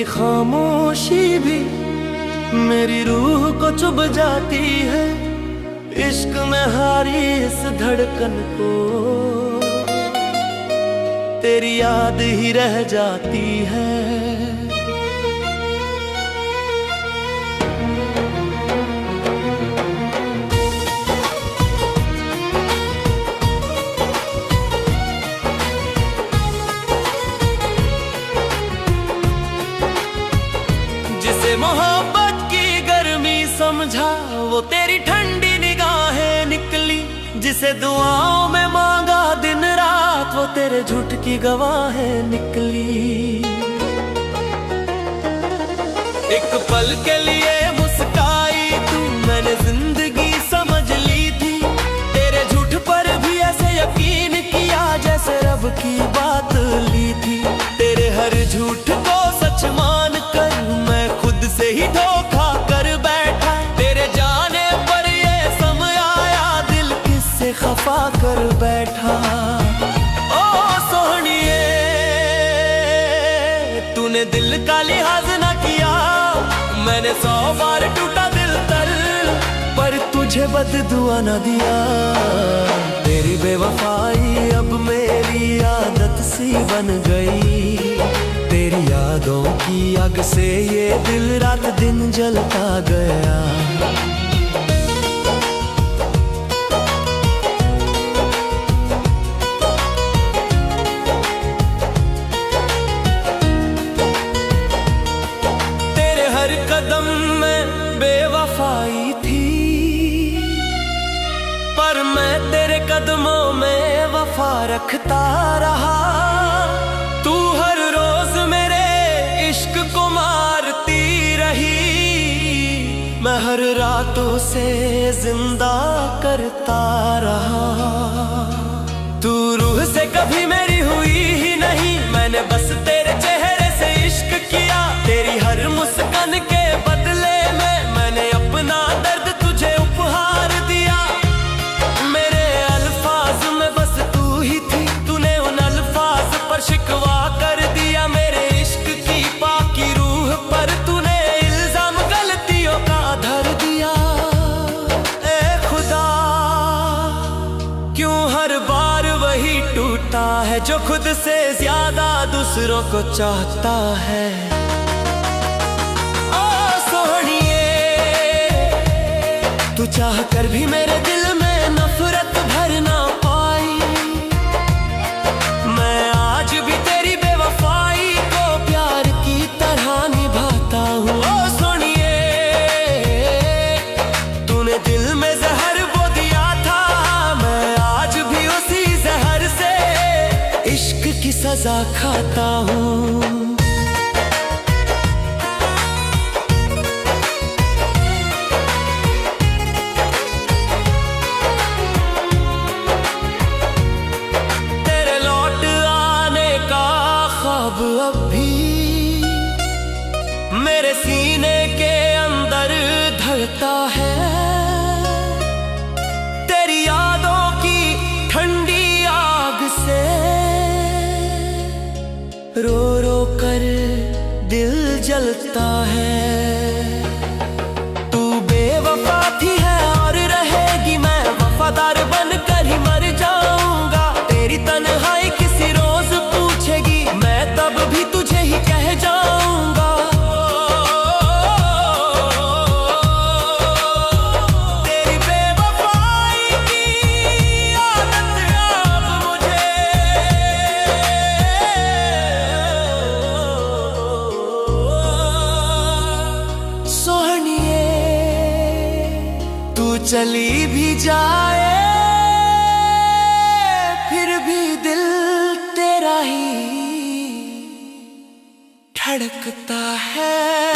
खामोशी भी मेरी रूह को चुभ जाती है। इश्क में हारी इस धड़कन को तेरी याद ही रह जाती है। जिसे मोहब्बत की गर्मी समझा वो तेरी ठंडी निगाहें निकली। जिसे दुआओं में मांगा दिन रात वो तेरे झूठ की गवाहें निकली। एक पल के लिए मुस्काई तू, मैंने जिंदगी समझ ली थी। तेरे झूठ पर भी ऐसे यकीन किया जैसे रब की बात ली थी। तेरे हर झूठ को सच मान कर मैं खुद से ही धोखा कर बैठा। तेरे जाने पर ये समय आया दिल किससे खफा कर बैठा। ओ सोहनिए तूने दिल का लिहाज ना किया। मैंने 100 बार टूटा दिल तर पर तुझे बददुआ ना दिया। तेरी बेवफाई अब मेरी आदत सी बन गई। तेरी यादों की आग से ये दिल रात दिन जलता गया। तेरे हर कदम में बेवफाई थी पर मैं तेरे कदमों में वफा रखता रहा। तू हर रोज मेरे इश्क को मारती रही। मैं हर रातों से जिंदा करता रहा। तू रूह से कभी मेरी हुई ही नहीं। मैंने बस तेरे चेहरे से इश्क किया। तेरी हर मुस्कान के बदले में मैंने अपना दर्द तुझे उपहार दिया। मेरे अल्फाज में बस तू ही थी। तूने उन अल्फाज पर शिकवा कर दिया। मेरे इश्क की पाकी रूह पर तूने इल्जाम गलतियों का धर दिया। ए खुदा क्यों हर बार वही टूटा है जो खुद से ज्यादा दूसरों को चाहता है। ओ सोहनिए तू चाह कर भी मेरे दिल में नफरत भर ना पाई। मैं आज भी तेरी बेवफाई को प्यार की तरह निभाता हूँ। ओ सोनिए तूने दिल में जहर वो दिया था। मैं आज भी उसी जहर से इश्क की सजा खाता हूँ। अब भी मेरे सीने के अंदर धड़ता है। तेरी यादों की ठंडी आग से रो रो कर दिल जलता है। तू बेवफा थी है और रहेगी। मैं वफादार बनकर ही मर जाऊंगा। तेरी तन्हाई किसी रोज पूछेगी। मैं तब भी तुझे ही कह जाऊंगा। तेरी बेवफाई की आदत अब मुझे सोहनिए तू चली भी जाए फिर भी दिल तेरा ही धड़कता है।